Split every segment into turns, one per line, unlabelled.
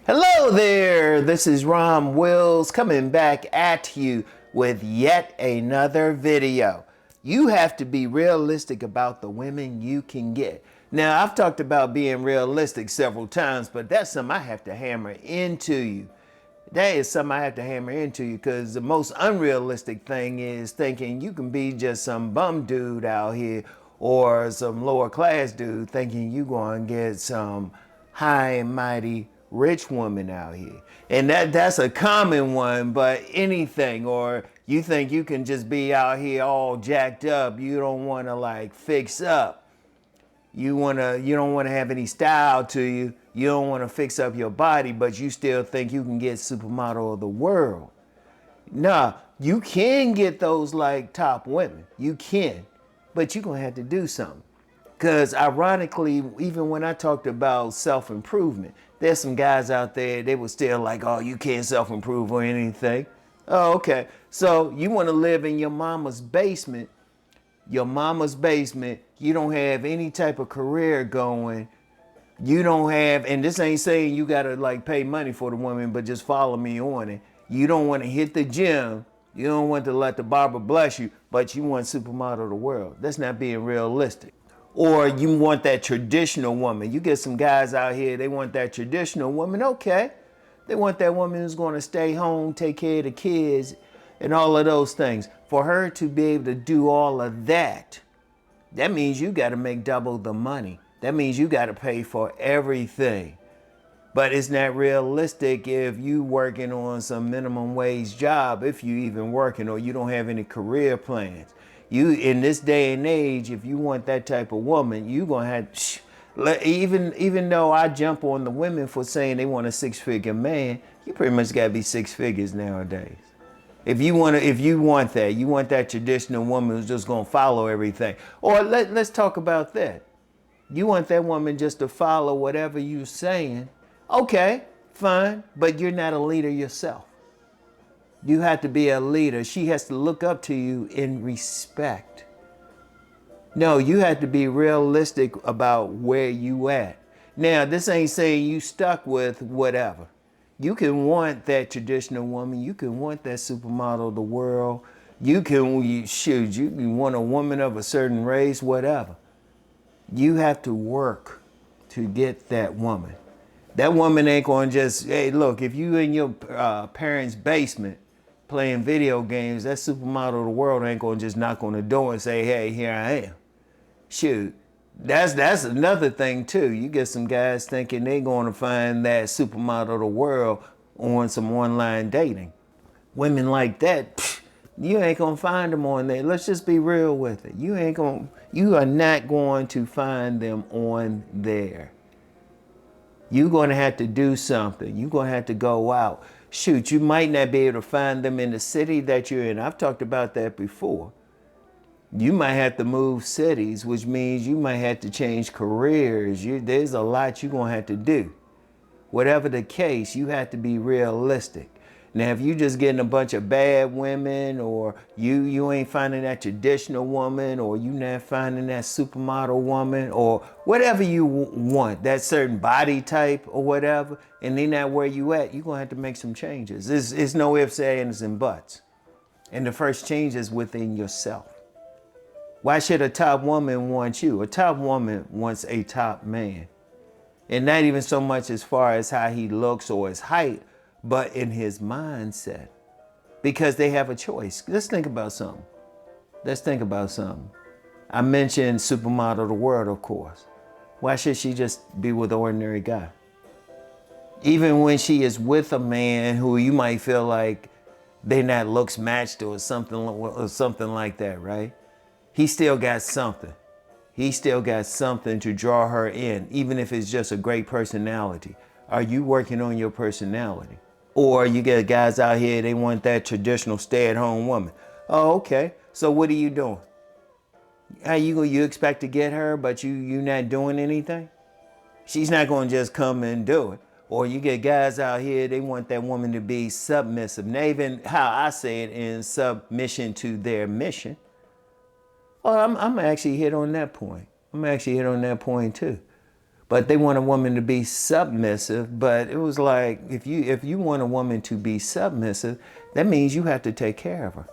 Hello there, this is RomWills coming back at you with yet another video. You have to be realistic about the women you can get. Now, I've talked about being realistic several times, but that's something I have to hammer into you. That is something I have to hammer into you because the most unrealistic thing is thinking you can be just some bum dude out here or some lower class dude thinking you're going to get some high and mighty rich woman out here. And that's a common one, but anything, or you think you can just be out here all jacked up, you don't want to like fix up. You don't want to have any style to you. You don't want to fix up your body, but you still think you can get supermodel of the world. Nah, you can get those like top women. You can, but you're going to have to do something. Because ironically, even when I talked about self-improvement, there's some guys out there, they were still like, oh, you can't self-improve or anything. Oh, okay. So you want to live in your mama's basement, you don't have any type of career going. You don't have, and this ain't saying you got to like pay money for the woman, but just follow me on it. You don't want to hit the gym. You don't want to let the barber bless you, but you want supermodel of the world. That's not being realistic. Or you want that traditional woman. You get some guys out here, they want that traditional woman. Okay. They want that woman who's going to stay home, take care of the kids, and all of those things. For her to be able to do all of that, that means you got to make double the money. That means you got to pay for everything. But it's not realistic if you working on some minimum wage job, if you even working, or you don't have any career plans. You, in this day and age, if you want that type of woman, you gonna have, even though I jump on the women for saying they want a six-figure man, you pretty much gotta be six figures nowadays. If you want that, you want that traditional woman who's just gonna follow everything. Or let's talk about that. You want that woman just to follow whatever you're saying. Okay, fine, but you're not a leader yourself. You have to be a leader. She has to look up to you in respect. No, you have to be realistic about where you at. Now, this ain't saying you stuck with whatever. You can want that traditional woman. You can want that supermodel of the world. You can want a woman of a certain race, whatever. You have to work to get that woman. That woman ain't going to just, hey, look, if you in your parents' basement playing video games, that supermodel of the world ain't going to just knock on the door and say, hey, here I am. Shoot, that's another thing too. You get some guys thinking they going to find that supermodel of the world on some online dating. Women like that, you ain't going to find them on there. Let's just be real with it. You are not going to find them on there. You're going to have to do something. You're going to have to go out. Shoot, you might not be able to find them in the city that you're in. I've talked about that before. You might have to move cities, which means you might have to change careers. There's a lot you're going to have to do. Whatever the case, you have to be realistic. Now, if you just getting a bunch of bad women, or you ain't finding that traditional woman, or you not finding that supermodel woman, or whatever you want, that certain body type or whatever, and they not where you at, you're going to have to make some changes. It's no ifs, ands, and buts. And the first change is within yourself. Why should a top woman want you? A top woman wants a top man. And not even so much as far as how he looks or his height, but in his mindset, because they have a choice. Let's think about something. I mentioned supermodel of the world, of course. Why should she just be with an ordinary guy? Even when she is with a man who you might feel like they not looks matched or something like that, right? He still got something. He still got something to draw her in, even if it's just a great personality. Are you working on your personality? Or you get guys out here, they want that traditional stay-at-home woman. Oh, okay. So what are you doing? How you expect to get her, but you not doing anything? She's not going to just come and do it. Or you get guys out here, they want that woman to be submissive. Not even how I say it, in submission to their mission. Well, I'm actually hit on that point. I'm actually hit on that point too. But they want a woman to be submissive. But it was like, if you want a woman to be submissive, that means you have to take care of her.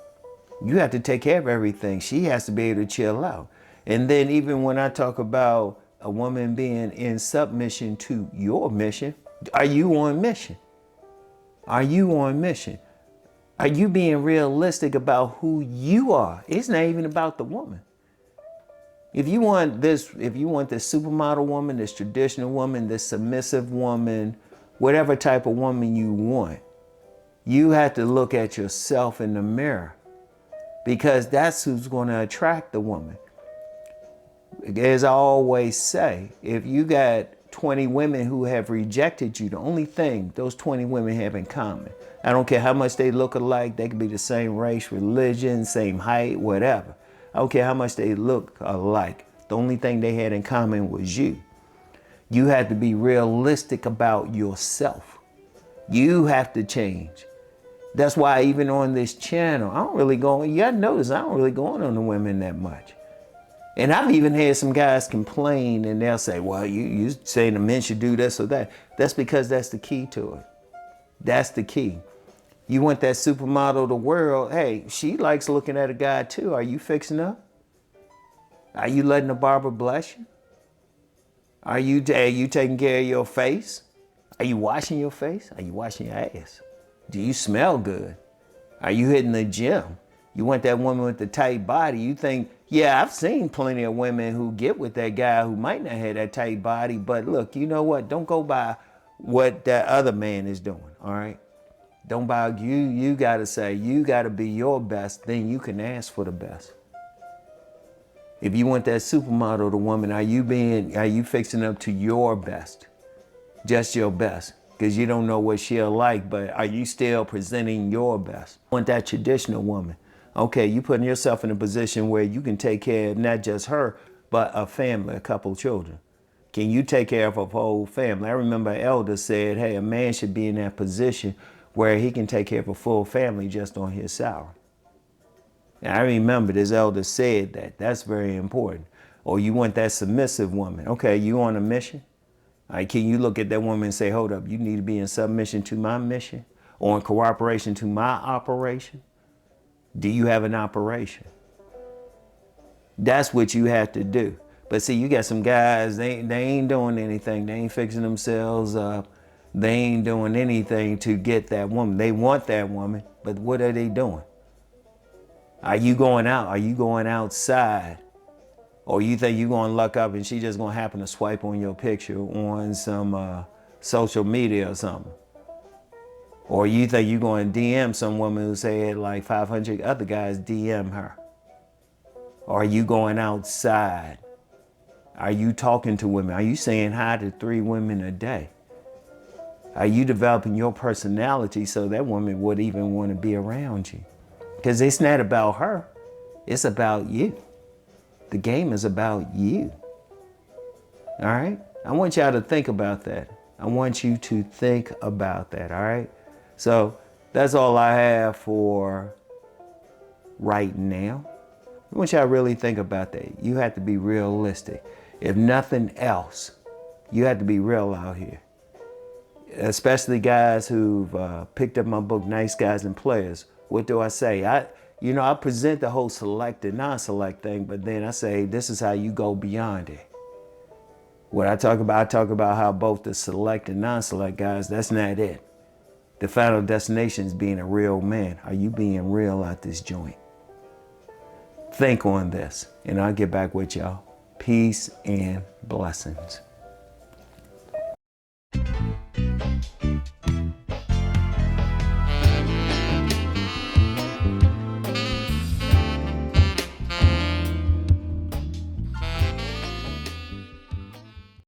You have to take care of everything. She has to be able to chill out. And then even when I talk about a woman being in submission to your mission, are you on mission? Are you on mission? Are you being realistic about who you are? It's not even about the woman. If you want this supermodel woman, this traditional woman, this submissive woman, whatever type of woman you want, you have to look at yourself in the mirror, because that's who's going to attract the woman. As I always say, if you got 20 women who have rejected you, the only thing those 20 women have in common, I don't care how much they look alike, they could be the same race, religion, same height, whatever. I don't care how much they look alike. The only thing they had in common was you. You have to be realistic about yourself. You have to change. That's why even on this channel, I don't really go, you gotta notice, I don't really go on the women that much. And I've even had some guys complain and they'll say, well, you saying the men should do this or that. That's because that's the key to it. That's the key. You want that supermodel of the world. Hey, she likes looking at a guy too. Are you fixing up? Are you letting the barber bless you? Are you taking care of your face? Are you washing your face? Are you washing your ass? Do you smell good? Are you hitting the gym? You want that woman with the tight body. You think, yeah, I've seen plenty of women who get with that guy who might not have that tight body, but look, you know what? Don't go by what that other man is doing, all right? Don't buy, you gotta say, you gotta be your best, then you can ask for the best. If you want that supermodel, the woman, are you fixing up to your best? Just your best. Because you don't know what she'll like, but are you still presenting your best? Want that traditional woman. Okay, you putting yourself in a position where you can take care of not just her, but a family, a couple children. Can you take care of a whole family? I remember an elder said, hey, a man should be in that position where he can take care of a full family just on his salary. And I remember this elder said that. That's very important. Or you want that submissive woman. Okay, you on a mission? All right, can you look at that woman and say, hold up, you need to be in submission to my mission or in cooperation to my operation? Do you have an operation? That's what you have to do. But see, you got some guys, they ain't doing anything. They ain't fixing themselves up. They ain't doing anything to get that woman. They want that woman, but what are they doing? Are you going out? Are you going outside? Or you think you're going to luck up and she just going to happen to swipe on your picture on some social media or something? Or you think you're going to DM some woman who said like 500 other guys DM her? Or are you going outside? Are you talking to women? Are you saying hi to 3 women a day? Are you developing your personality so that woman would even want to be around you? Because it's not about her. It's about you. The game is about you. All right? I want y'all to think about that. I want you to think about that, all right? So that's all I have for right now. I want y'all to really think about that. You have to be realistic. If nothing else, you have to be real out here. Especially guys who've picked up my book, Nice Guys and Players. What do I say? I present the whole select and non-select thing, but then I say, this is how you go beyond it. What I talk about how both the select and non-select guys, that's not it. The final destination is being a real man. Are you being real at this joint? Think on this, and I'll get back with y'all. Peace and blessings.